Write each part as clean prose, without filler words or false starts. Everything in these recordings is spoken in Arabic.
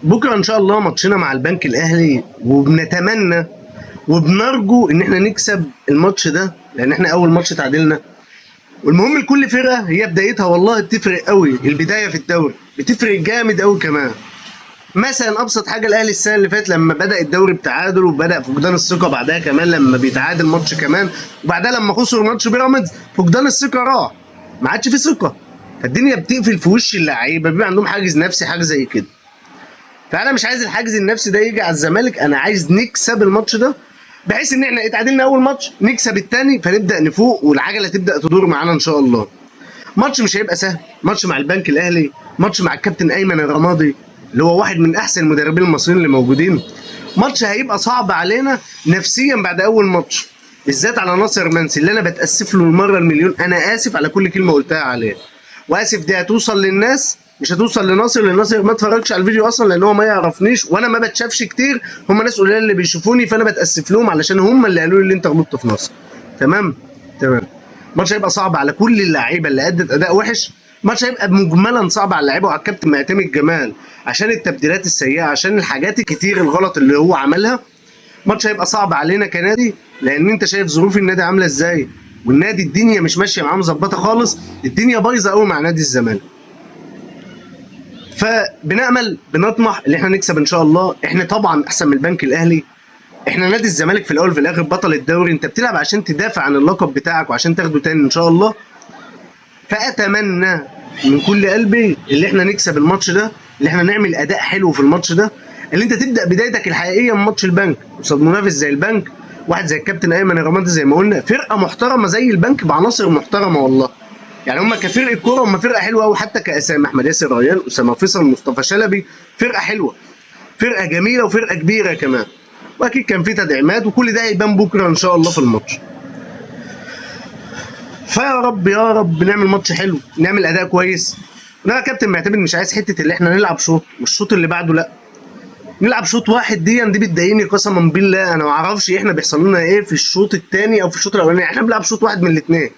بكره ان شاء الله ماتشنا مع البنك الاهلي، وبنتمنى وبنرجو ان احنا نكسب الماتش ده، لان احنا اول ماتش تعادلنا. والمهم لكل فرقه هي بدايتها والله بتفرق قوي، البدايه في الدوري بتفرق جامد قوي كمان. مثلا ابسط حاجه الاهلي السنه اللي فاتت لما بدا الدوري بتعادل وبدا فقدان الثقه، بعدها كمان لما بيتعادل ماتش كمان، وبعدها لما خسر ماتش بيراميدز فقدان الثقه راح، ما عادش في ثقه، فالدنيا بتقفل في وش اللعيبه، بيبقى عندهم حاجز نفسي حاجه زي كده. فانا مش عايز الحاجز النفسي ده يجي على الزمالك، انا عايز نكسب الماتش ده، بحيث ان احنا اتعادلنا اول ماتش نكسب الثاني فنبدا نفوق والعجله تبدا تدور معانا ان شاء الله. ماتش مش هيبقى سهل، ماتش مع البنك الاهلي، ماتش مع الكابتن ايمن الرمادي اللي هو واحد من احسن المدربين المصريين اللي موجودين. ماتش هيبقى صعب علينا نفسيا بعد اول ماتش، بالذات على ناصر منسي اللي انا بتاسف له المره المليون. انا اسف على كل كلمه قلتها عليه، واسف دي هتوصل للناس مش هتوصل لناصر، لان ناصر ما اتفرجش على الفيديو اصلا لان هو ما يعرفنيش وانا ما بتشافش كتير، هم ناس قليله اللي بيشوفوني، فانا بتاسف لهم علشان هم اللي قالوا لي اللي انت غلطت في ناصر. تمام تمام. الماتش هيبقى صعب على كل اللعيبه اللي ادت اداء وحش، الماتش هيبقى مجملا صعب على اللعيبه وعلى الكابتن معتمد جمال عشان التبديلات السيئه، عشان الحاجات الكتير الغلط اللي هو عملها. الماتش هيبقى صعب علينا كنادي، لان انت شايف ظروف النادي عامله ازاي، والنادي الدنيا مش ماشيه معاه مظبطه خالص، الدنيا بايظه قوي مع نادي الزمالك. فبنامل بنطمح ان احنا نكسب ان شاء الله. احنا طبعا احسن من البنك الاهلي، احنا نادي الزمالك في الاول وفي الاخر بطل الدوري، انت بتلعب عشان تدافع عن اللقب بتاعك وعشان تاخده تاني ان شاء الله. فاتمنى من كل قلبي اللي احنا نكسب الماتش ده، اللي احنا نعمل اداء حلو في الماتش ده، اللي انت تبدا بدايتك الحقيقيه من ماتش البنك قصاد منافس زي البنك، واحد زي الكابتن ايمن الرمادي زي ما قلنا، فرقه محترمه زي البنك بعناصر محترمه والله. يعني هم كفرقه كوره هم فرقه حلوه قوي، حتى كاسامي احمد ياسر ريان، اسامه فيصل، مصطفى شلبي، فرقه حلوه، فرقه جميله وفرقه كبيره كمان، واكيد كان في تدعيمات، وكل ده هيبان بكره ان شاء الله في الماتش. فيا رب يا رب نعمل ماتش حلو، نعمل اداء كويس. انا يا كابتن معتمد مش عايز حته اللي احنا نلعب شوط والشوط اللي بعده لا، نلعب شوط واحد دي بتضايقني قسما بالله. انا ما اعرفش احنا بيحصل لنا ايه في الشوط الثاني او في الشوط الاولاني، احنا بنلعب شوط واحد من الاثنين.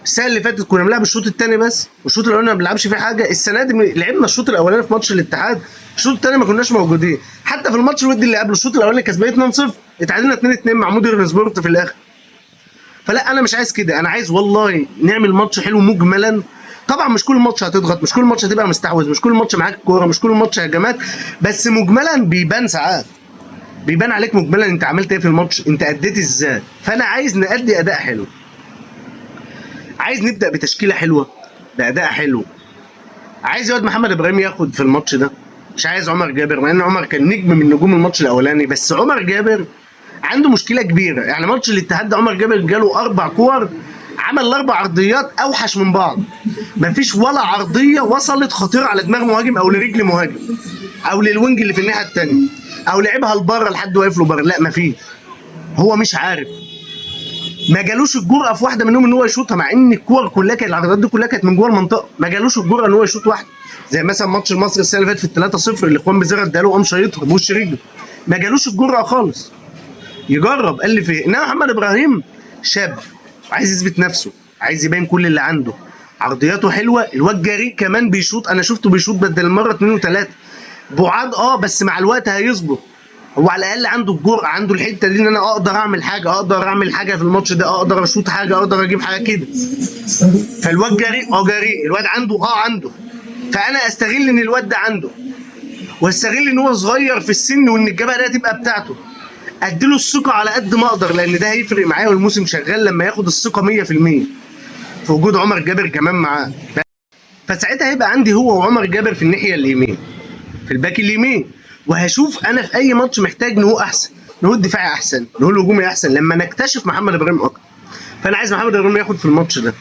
السنه اللي فاتت كنا بنلعب الشوط الثاني بس، والشوط الاولاني ما بنلعبش فيه حاجه. السنه دي لعبنا الشوط الاولاني في ماتش الاتحاد، الشوط الثاني ما كناش موجودين، حتى في الماتش الودي اللي قبله الشوط الاولاني كسبان 2-0، اتعادلنا 2-2 مع مودرن سبورت في الاخر. فلا انا مش عايز كده، انا عايز والله نعمل ماتش حلو مجملا. طبعا مش كل ماتش هتضغط، مش كل ماتش هتبقى مستحوذ، مش كل ماتش معاك الكوره، مش كل ماتش هجمات، بس مجملا بيبان ساعات، بيبان عليك مجملا انت عملت ايه في الماتش، انت اديت ازاي. فانا عايز نأدي اداء حلو، عايز نبدا بتشكيله حلوه باداء حلو. عايز يقعد محمد ابراهيم ياخد في الماتش ده، مش عايز عمر جابر، مع ان عمر كان نجم من نجوم الماتش الاولاني، بس عمر جابر عنده مشكله كبيره. يعني ماتش الاتحاد ده عمر جابر جاله 4 كور، عمل ال4 عرضيات اوحش من بعض، مفيش ولا عرضيه وصلت خطيره على دماغ مهاجم او لرجل مهاجم او للوينج اللي في الناحيه الثانيه، او لعبها لبره لحد واقف له بره، لا مفيش. هو مش عارف، ما جالوش الجرأه في واحده منهم ان هو يشوطها، مع ان الكور كلها كانت، العرضيات دي كلها كانت من جوه المنطقه، ما جالوش الجرأه ان هو يشوط واحده. زي مثلا ماتش المصري السنه اللي فاتت في ال3-0 اللي اخوان بزيرة اداله قام شايطها بوش رجله، ما جالوش الجرأه خالص يجرب. قال لي في انما محمد ابراهيم شاب عايز يثبت نفسه، عايز يبين كل اللي عنده، عرضياته حلوه، الواد جريء كمان بيشوط، انا شفته بيشوط بدل المره 2 و3 بعاد، بس مع الوقت هيظبط. هو على الاقل عنده الجرأه، عنده الحته دي ان انا اقدر اعمل حاجه، اقدر اعمل حاجه في الماتش ده، اقدر اشوط حاجه، اقدر اجيب حاجه كده. فالواد جريء، جريء الواد عنده، فانا استغل ان الواد ده عنده، واستغل ان هو صغير في السن وان الجبهه دي تبقى بتاعته، اديله الثقه على قد ما اقدر، لان ده هيفرق معايا والموسم شغال لما ياخد الثقه 100% في وجود عمر جابر كمان معاه. فساعتها هيبقى عندي هو وعمر جابر في الناحيه اليمين، في الباك اليمين، وهشوف انا في اي ماتش محتاج نهو احسن، نهو الدفاعي احسن، نهو الهجومي احسن، لما نكتشف محمد ابراهيم اكتر. فانا عايز محمد ابراهيم ياخد في الماتش ده.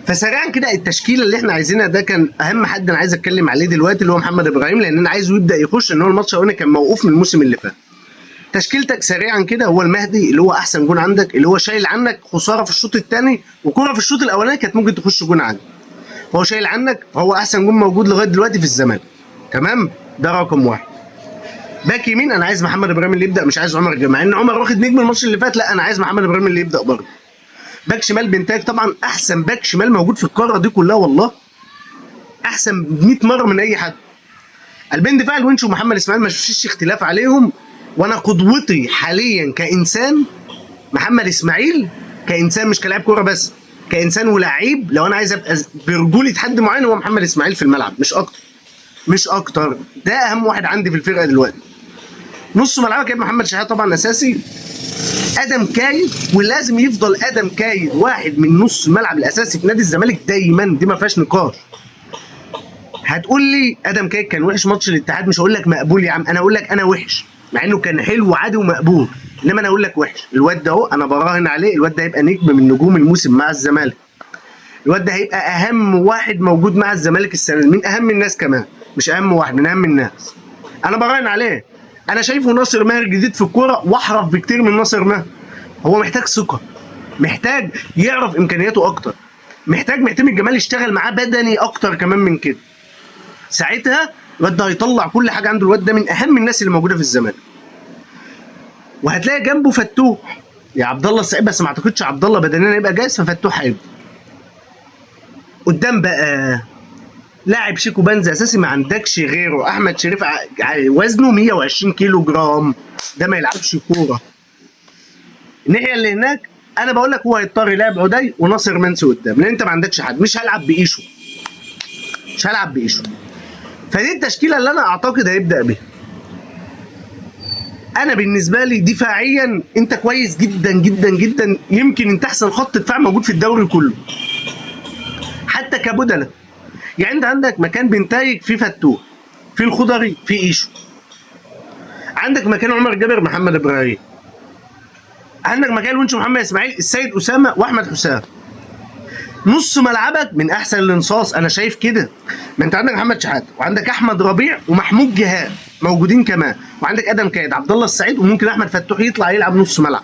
فسريعا كده التشكيله اللي احنا عايزينها، ده كان اهم حد انا عايز اتكلم عليه دلوقتي اللي هو محمد ابراهيم، لان انا عايزه يبدا يخش، ان هو الماتش الاولاني كان موقوف من الموسم اللي فات. تشكيلتك سريعا كده، هو المهدي اللي هو احسن جون عندك، اللي هو شايل عنك خساره في الشوط الثاني، وكره في الشوط الاولاني كانت ممكن تخش جون عندك، هو شايل عنك، هو احسن جون موجود لغايه دلوقتي في الزمالك. تمام، ده رقم واحد. باك يمين انا عايز محمد ابراهيم اللي يبدا، مش عايز عمر جمال، مع ان عمر واخد نجم الماتش اللي فات، لا انا عايز محمد ابراهيم اللي يبدا برضه. باك شمال بنتاج، طبعا احسن باك شمال موجود في القاره دي كلها والله، احسن 100 مره من اي حد. قلبين دفاع الونش ومحمد اسماعيل ما فيش اختلاف عليهم، وانا قدوتي حاليا كانسان محمد اسماعيل، كانسان مش كلاعب كوره بس، كانسان ولاعيب. لو انا عايز ابقى برجولة حد معين هو محمد اسماعيل في الملعب، مش اكتر مش اكتر. ده اهم واحد عندي في الفرقه دلوقتي. نص ملعبك جايب محمد شحاته طبعا اساسي، ادم كايد، ولازم يفضل ادم كايد واحد من نص الملعب الاساسي في نادي الزمالك دايما، دي ما فيهاش نقاش. هتقول لي ادم كايد كان وحش ماتش الاتحاد، مش هقول لك مقبول يا عم، انا اقول لك انا وحش، مع انه كان حلو وعادي ومقبول، انما انا اقول لك وحش. الواد ده اهو انا براهن عليه، الواد ده هيبقى نجم من نجوم الموسم مع الزمالك. الواد ده هيبقى اهم واحد موجود مع الزمالك السنه دي، من اهم الناس كمان، مش اهم واحد، من اهم الناس. انا براهن عليه. انا شايفه ناصر ماهر جديد في الكوره، واحرف بكتير من ناصر ماهر. هو محتاج ثقه، محتاج يعرف امكانياته اكتر، محتاج معتمد جمال يشتغل معاه بدني اكتر كمان من كده. ساعتها الواد ده هيطلع كل حاجه عنده. الواد ده من اهم الناس اللي موجوده في الزمالك. وهتلاقي جنبه فتوح يا عبد الله السعيد، بس ما اعتقدش عبد الله بدنيا هيبقى جاهز، ففتوح هيبقى قدام. بقى لاعب شيكو بنزا اساسي، ما عندكش غيره. احمد شريف وزنه 120 كيلو جرام، ده ما يلعبش كوره. الناحيه اللي هناك انا بقول لك هو هيضطر يلعب عدي وناصر منسي قدام، لان انت ما عندكش حد. مش هلعب بايشو، مش هلعب بايشو. فدي التشكيله اللي انا اعتقد هيبدا بيها. انا بالنسبه لي دفاعيا انت كويس جدا جدا جدا، يمكن انت احسن خط دفاع موجود في الدوري كله حتى كبدله. يعني انت عندك مكان بنتايج في فتوح، في الخضري، في ايشو. عندك مكان عمر جابر، محمد ابراهيم. عندك مكان ونش محمد اسماعيل، السيد اسامه، واحمد حسام. نص ملعبك من احسن الانصاص، انا شايف كده. ما انت عندك محمد شحاته، وعندك احمد ربيع ومحمود جهاد موجودين كمان، وعندك ادم كايد، عبد الله السعيد، وممكن احمد فتوح يطلع يلعب نص ملعب.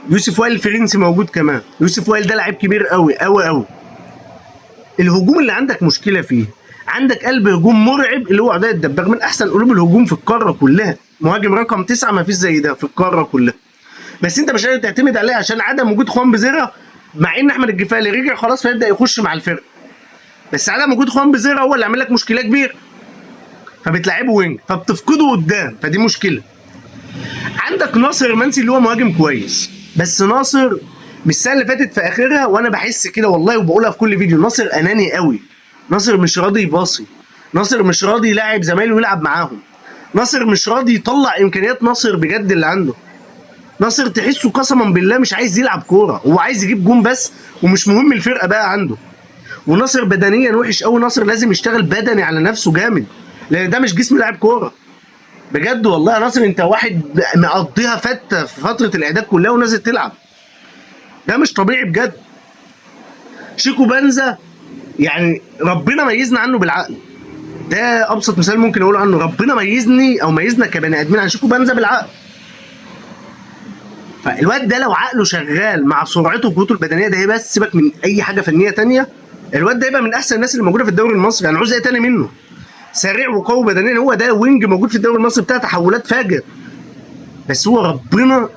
يوسف وائل الفرنسي موجود كمان. يوسف وائل ده لعيب كبير قوي قوي قوي. الهجوم اللي عندك مشكله فيه، عندك قلب هجوم مرعب اللي هو عدي الدباغ، من احسن قلوب الهجوم في القاره كلها، مهاجم رقم 9 ما فيش زي ده في القاره كلها. بس انت مش قادر تعتمد عليه عشان عدم وجود خوان بزيرة، مع ان احمد الجفالي رجع خلاص فيبدا يخش مع الفرقه، بس عدم وجود خوان بزيرة هو اللي عامل لك مشكله كبيره، فبتلعبه وينج فبتفقده قدام، فدي مشكله. عندك ناصر منسي اللي هو مهاجم كويس، بس ناصر من السنه اللي فاتت في اخرها، وانا بحس كده والله وبقولها في كل فيديو، ناصر اناني قوي. ناصر مش راضي يباصي، ناصر مش راضي يلاعب زمايله ويلعب معاهم، ناصر مش راضي يطلع امكانيات ناصر بجد اللي عنده. ناصر تحسه قسما بالله مش عايز يلعب كوره، هو عايز يجيب جون بس، ومش مهم الفرقه بقى عنده. وناصر بدنيا وحش قوي، ناصر لازم يشتغل بدني على نفسه جامد، لان ده مش جسم لاعب كوره بجد والله. يا ناصر انت واحد مقضيها فته في فتره الاعداد كلها ونازل تلعب، ده مش طبيعي بجد. شيكو بنزا يعني ربنا ميزنا عنه بالعقل، ده ابسط مثال ممكن اقوله عنه. ربنا ميزني او ميزنا كبني ادمين عن شيكو بنزا بالعقل. فالواد ده لو عقله شغال مع سرعته وقوته البدنيه ده، هي بس سيبك من اي حاجه فنيه تانية، الواد ده يبقى من احسن الناس اللي موجوده في الدوري المصري. انا عاوز ايه تاني منه؟ سريع وقوي بدنيا، هو ده وينج موجود في الدوري المصري بتاع تحولات فاجر. بس هو ربنا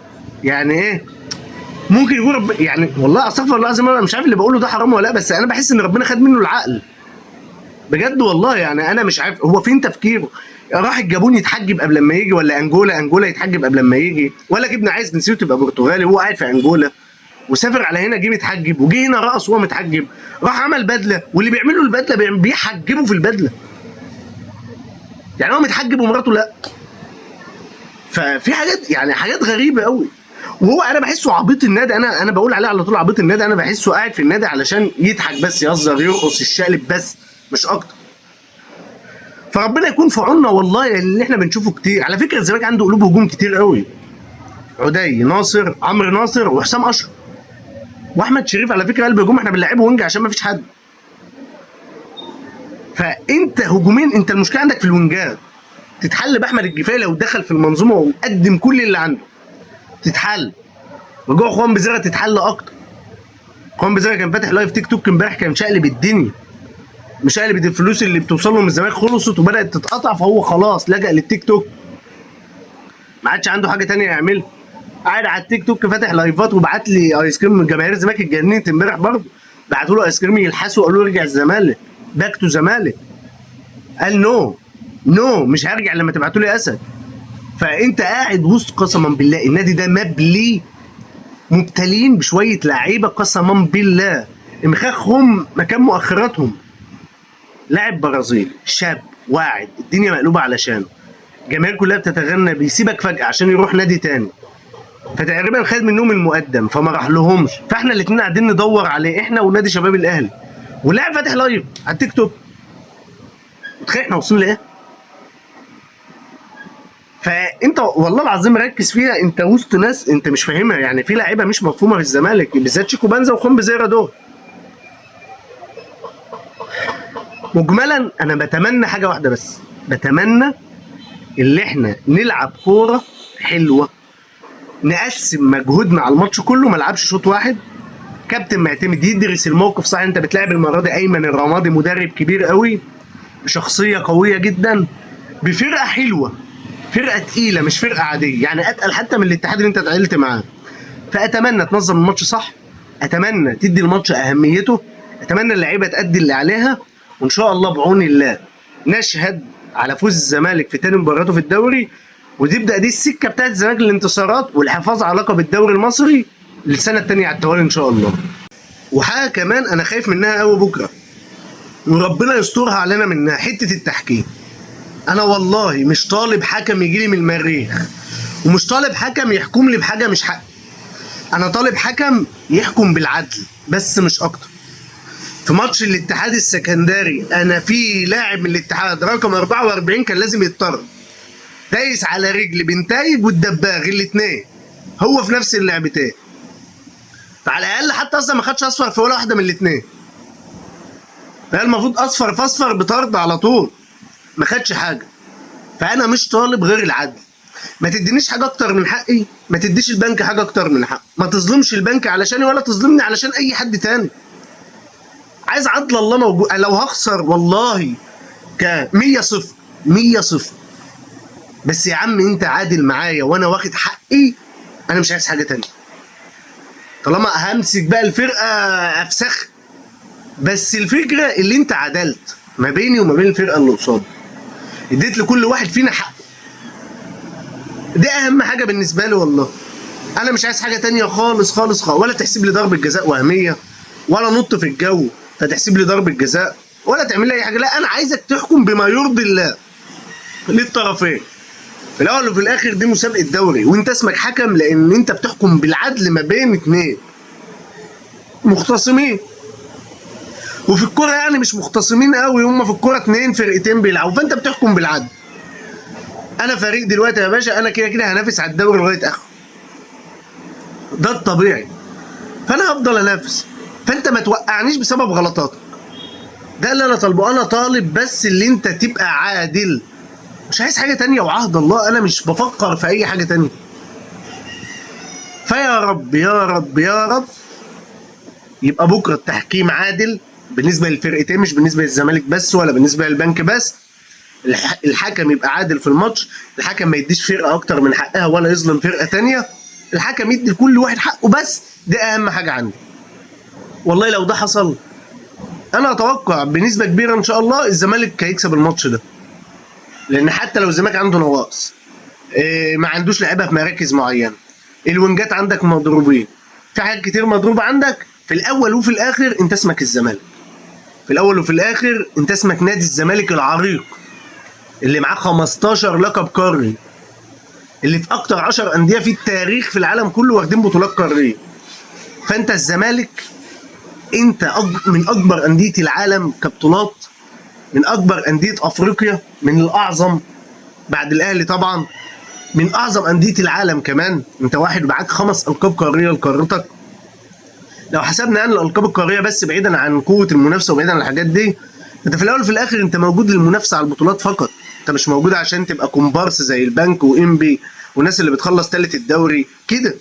يعني ايه، ممكن يكون يعني والله استغفر الله العظيم، انا مش عارف اللي بقوله ده حرام ولا لا، بس انا بحس ان ربنا خد منه العقل بجد والله. يعني انا مش عارف هو فين تفكيره. راح الجابون يتحجب قبل ما يجي، ولا انجولا يتحجب قبل ما يجي، ولا ابن عايز جنسيته تبقى برتغالي وهو قاعد في انجولا، وسافر على هنا جه متحجب، وجه هنا رقص وهو متحجب، راح عمل بدله، واللي بيعملوا البدله بيحجبوا في البدله. يعني هو متحجب ومراته لا. ففي حاجات يعني حاجات غريبه قوي. وهو انا بحسه عبيط النادي، انا بقول عليه على طول عبيط النادي. انا بحسه قاعد في النادي علشان يضحك بس، يهزر، يرقص، يشقلب بس، مش اكتر. فربنا يكون في عوننا والله، اللي احنا بنشوفه كتير. على فكره الزمالك عنده قلوب هجوم كتير قوي، عدي، ناصر، عمرو ناصر، وحسام اشرف، واحمد شريف. على فكره قلب هجوم احنا بنلعبه وينج عشان ما فيش حد. فانت هجومين، انت المشكله عندك في الوينجات، تتحل باحمد الجفاي لو دخل في المنظومه وقدم كل اللي عنده، تتحل. رجوع خوان بزيرة تتحل اكتر. خوان بزيرة كان فاتح لايف تيك توك امبارح، كان شقلب الدنيا، مش قلبت الفلوس اللي بتوصل له من الزمالك خلصت وبدات تتقطع، فهو خلاص لجأ للتيك توك، ما عادش عنده حاجه ثانيه يعملها. قاعد على التيك توك فاتح لايفات، وبعت لي ايس كريم من جماهير الزمالك اتجننت امبارح برضه، بعتوا له ايس كريم يلحسوا، قالوا له ارجع الزمالك، باك تو زمالك، قال نو. مش هرجع لما تبعتوا لي اسد. فانت قاعد وسط قسما بالله النادي ده مبلي، مبتلين بشويه لعيبه قسما بالله مخاخهم مكان مؤخراتهم. لاعب برازيل شاب واعد الدنيا مقلوبه علشانه، الجماهير كلها بتتغنى بيسيبك فجاه عشان يروح نادي تاني، فتقريبا خد منهم المقدم فما راح لهمش. فاحنا الاثنين قاعدين ندور عليه، احنا ونادي شباب الاهلي، واللاعب فاتح لايف على التيك توك. متخيل احنا واصلين لايه؟ فانت والله العظيم ركز فيها، انت وسط ناس انت مش فاهمها. يعني في لعيبه مش مفهومه في الزمالك بالذات شيكو بانزا وخوم بزيرة دول. مجملا انا بتمنى حاجه واحده بس، بتمنى اللي احنا نلعب كوره حلوه، نقسم مجهودنا على الماتش كله، ما نلعبش شوط واحد. كابتن معتمد يدرس الموقف صح. انت بتلعب المره دي ايمن الرمادي مدرب كبير قوي بشخصيه قويه جدا بفرقه حلوه، فرقه تقيله مش فرقه عاديه، يعني اتقل حتى من الاتحاد اللي انت اتعلت معاه. فاتمنى تنظم الماتش صح، اتمنى تدي الماتش اهميته، اتمنى اللعيبه تأدي اللي عليها، وان شاء الله بعون الله نشهد على فوز الزمالك في تاني مباراته في الدوري، وتبدا دي السكه بتاعت الزمالك للانتصارات والحفاظ على لقب الدوري المصري للسنه الثانيه على التوالي ان شاء الله. وحاجه كمان انا خايف منها قوي بكره وربنا يسترها علينا منها، حته التحكيم. انا والله مش طالب حكم يجي لي من المريخ، ومش طالب حكم يحكم لي بحاجه مش حقي. انا طالب حكم يحكم بالعدل بس مش اكتر. في ماتش الاتحاد السكندري انا في لاعب من الاتحاد رقم 44 كان لازم يتطرد، دايس على رجل بنتايج والدباغ الاثنين هو في نفس اللعبتين، فعلى الاقل حتى اصلا ما خدش اصفر في ولا واحده من الاثنين. فالمفروض اصفر في اصفر بطرد على طول، ما خدش حاجه. فانا مش طالب غير العدل. ما تدينيش حاجه اكتر من حقي، ما تديش البنك حاجه اكتر من حقي، ما تظلمش البنك علشاني ولا تظلمني علشان اي حد تاني. عايز عدل الله موجود. لو هخسر والله 100-0 100-0، بس يا عم انت عادل معايا وانا واخد حقي، انا مش عايز حاجه تانية. طالما همسك بقى الفرقه افسخ، بس الفكره اللي انت عدلت ما بيني وما بين الفرقه اللي قصادي، اديت لكل واحد فينا حقه. دي اهم حاجه بالنسبه لي والله. انا مش عايز حاجه تانية خالص خالص خالص، ولا تحسب لي ضربه جزاء وهميه، ولا نط في الجو فتحسب لي ضربه جزاء، ولا تعمل لي اي حاجه. لا، انا عايزك تحكم بما يرضي الله للطرفين. في الاول وفي الاخر دي مسابقه دوري، وانت اسمك حكم لان انت بتحكم بالعدل ما بين اتنين مختصمين. وفي الكوره يعني مش مختصمين قوي، هم في الكوره اتنين فرقتين بيلعبوا، فانت بتحكم بالعدل. انا فريق دلوقتي يا باشا، انا كده كده هنافس على الدوري لغايه اخره، ده الطبيعي، فانا هفضل انافس. فانت ما توقعنيش بسبب غلطاتك، ده اللي انا طالبه. انا طالب بس اللي انت تبقى عادل، مش عايز حاجه تانية، وعهد الله انا مش بفكر في اي حاجه تانية. فيا رب يا رب يا رب يبقى بكره التحكيم عادل بالنسبه للفرقتين، مش بالنسبه للزمالك بس ولا بالنسبه للبنك بس. الحكم يبقى عادل في الماتش، الحكم ما يديش فرقه اكتر من حقها ولا يظلم فرقه تانية، الحكم يدي لكل واحد حقه بس. ده اهم حاجه عندي والله. لو ده حصل انا اتوقع بنسبه كبيره ان شاء الله الزمالك هيكسب الماتش ده، لان حتى لو الزمالك عنده نواقص، ما عندوش لعيبه في مراكز معينه، الوينجات عندك مضروبين، في حاجات كتير مضروبه عندك. في الاول وفي الاخر انت اسمك الزمالك، في الاول وفي الاخر انت اسمك نادي الزمالك العريق اللي معاه 15 لقب قاري، اللي في اكتر 10 انديه في التاريخ في العالم كله واخدين بطولات قاريه. فانت الزمالك انت من اكبر انديه العالم كبطولات، من اكبر انديه افريقيا، من الاعظم بعد الاهلي طبعا، من اعظم انديه العالم كمان. انت واحد معاك 5 القاب قاريه لقارتك. لو حسبنا ان الالقاب القاريه بس بعيدا عن قوه المنافسه وبعيدا عن الحاجات دي، انت في الاول وفي الاخر انت موجود للمنافسه على البطولات فقط. انت مش موجود عشان تبقى كومبارس زي البنك وانبي والناس اللي بتخلص ثالث الدوري كده.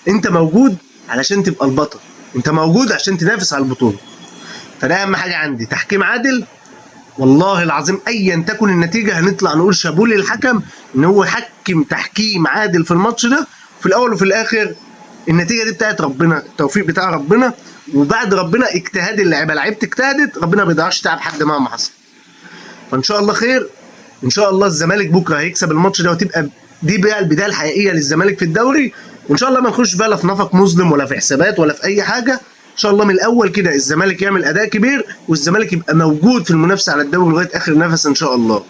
انت موجود علشان تبقى البطل، انت موجود عشان تنافس على البطوله. فده اهم حاجه عندي، تحكيم عادل. والله العظيم ايا تكن النتيجه هنطلع نقول شابوه للحكم ان هو حكم تحكيم عادل في الماتش ده. في الاول وفي الاخر النتيجه دي بتاعت ربنا، التوفيق بتاع ربنا، وبعد ربنا اجتهاد اللعيبه، لعيبه اجتهدت، ربنا ما بيضيعش تعب حد مهما حصل. فان شاء الله خير. ان شاء الله الزمالك بكره هيكسب الماتش ده، وتبقى دي بقى البدايه الحقيقيه للزمالك في الدوري. وان شاء الله ما نخش بقى لا في نفق مظلم ولا في حسابات ولا في اي حاجه. ان شاء الله من الاول كده الزمالك يعمل اداء كبير، والزمالك يبقى موجود في المنافسه على الدوري لغايه اخر نفس ان شاء الله.